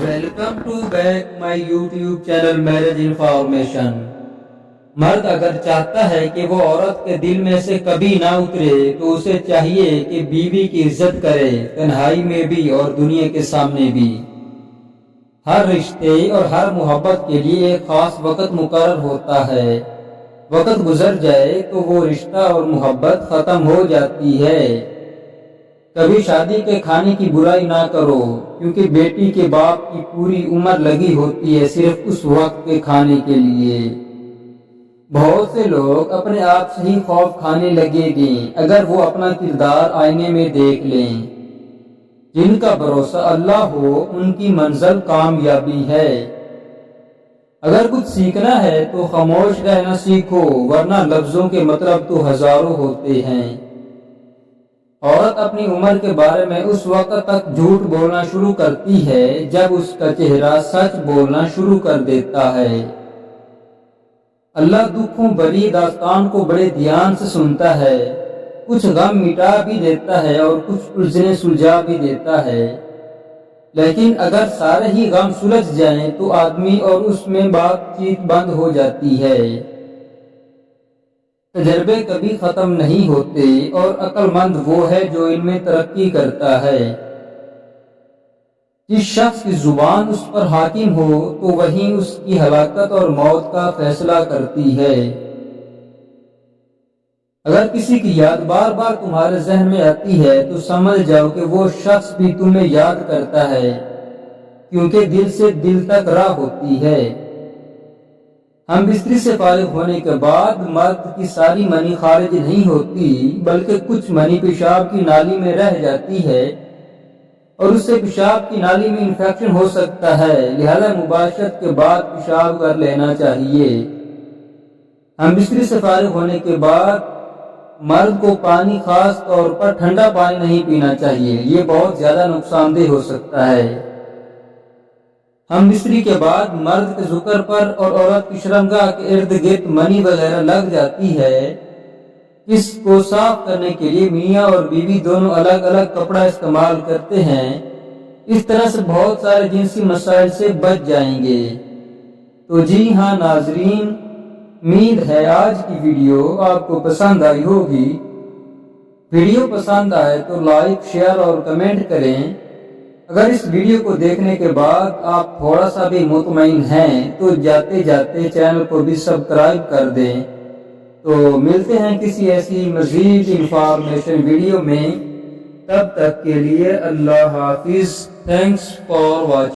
Welcome to back my YouTube channel marriage information. مرد اگر چاہتا ہے کہ وہ عورت کے دل میں سے کبھی نہ اترے تو اسے چاہیے کہ بیوی کی عزت کرے، تنہائی میں بھی اور دنیا کے سامنے بھی۔ ہر رشتے اور ہر محبت کے لیے ایک خاص وقت مقرر ہوتا ہے۔ وقت گزر جائے تو وہ رشتہ اور محبت ختم ہو جاتی ہے۔ کبھی شادی کے کھانے کی برائی نہ کرو، کیونکہ بیٹی کے باپ کی پوری عمر لگی ہوتی ہے صرف اس وقت کے کھانے کے لیے۔ بہت سے لوگ اپنے آپ سے ہی خوف کھانے لگے گے اگر وہ اپنا کردار آئینے میں دیکھ لیں۔ جن کا بھروسہ اللہ ہو ان کی منزل کامیابی ہے۔ اگر کچھ سیکھنا ہے تو خاموش رہنا سیکھو، ورنہ لفظوں کے مطلب تو ہزاروں ہوتے ہیں۔ عورت اپنی عمر کے بارے میں اس وقت تک جھوٹ بولنا شروع کرتی ہے جب اس کا چہرہ سچ بولنا شروع کر دیتا ہے۔ اللہ دکھوں بھری داستان کو بڑے دھیان سے سنتا ہے، کچھ غم مٹا بھی دیتا ہے اور کچھ الجھنیں سلجھا بھی دیتا ہے۔ لیکن اگر سارے ہی غم سلجھ جائیں تو آدمی اور اس میں بات چیت بند ہو جاتی ہے۔ تجربے کبھی ختم نہیں ہوتے اور عقل مند وہ ہے جو ان میں ترقی کرتا ہے۔ جس شخص کی زبان اس پر حاکم ہو تو وہی اس کی ہلاکت اور موت کا فیصلہ کرتی ہے۔ اگر کسی کی یاد بار بار تمہارے ذہن میں آتی ہے تو سمجھ جاؤ کہ وہ شخص بھی تمہیں یاد کرتا ہے، کیونکہ دل سے دل تک راہ ہوتی ہے۔ ہم بستری سے فارغ ہونے کے بعد مرد کی ساری منی خارج نہیں ہوتی، بلکہ کچھ منی پیشاب کی نالی میں رہ جاتی ہے اور اس سے پیشاب کی نالی میں انفیکشن ہو سکتا ہے، لہذا مباشرت کے بعد پیشاب کر لینا چاہیے۔ ہم بستری سے فارغ ہونے کے بعد مرد کو پانی، خاص طور پر ٹھنڈا پانی نہیں پینا چاہیے، یہ بہت زیادہ نقصان دہ ہو سکتا ہے۔ ہم بستری کے بعد مرد کے ذکر پر اور عورت کی شرمگاہ کے ارد گرد منی وغیرہ لگ جاتی ہے، اس کو صاف کرنے کے لیے میاں اور بیوی دونوں الگ الگ کپڑا استعمال کرتے ہیں۔ اس طرح سے بہت سارے جنسی مسائل سے بچ جائیں گے۔ تو جی ہاں ناظرین، امید ہے آج کی ویڈیو آپ کو پسند آئی ہوگی۔ ویڈیو پسند آئے تو لائک، شیئر اور کمنٹ کریں۔ اگر اس ویڈیو کو دیکھنے کے بعد آپ تھوڑا سا بھی مطمئن ہیں تو جاتے جاتے چینل کو بھی سبسکرائب کر دیں۔ تو ملتے ہیں کسی ایسی مزید انفارمیشن ویڈیو میں، تب تک کے لیے اللہ حافظ۔ Thanks for watching.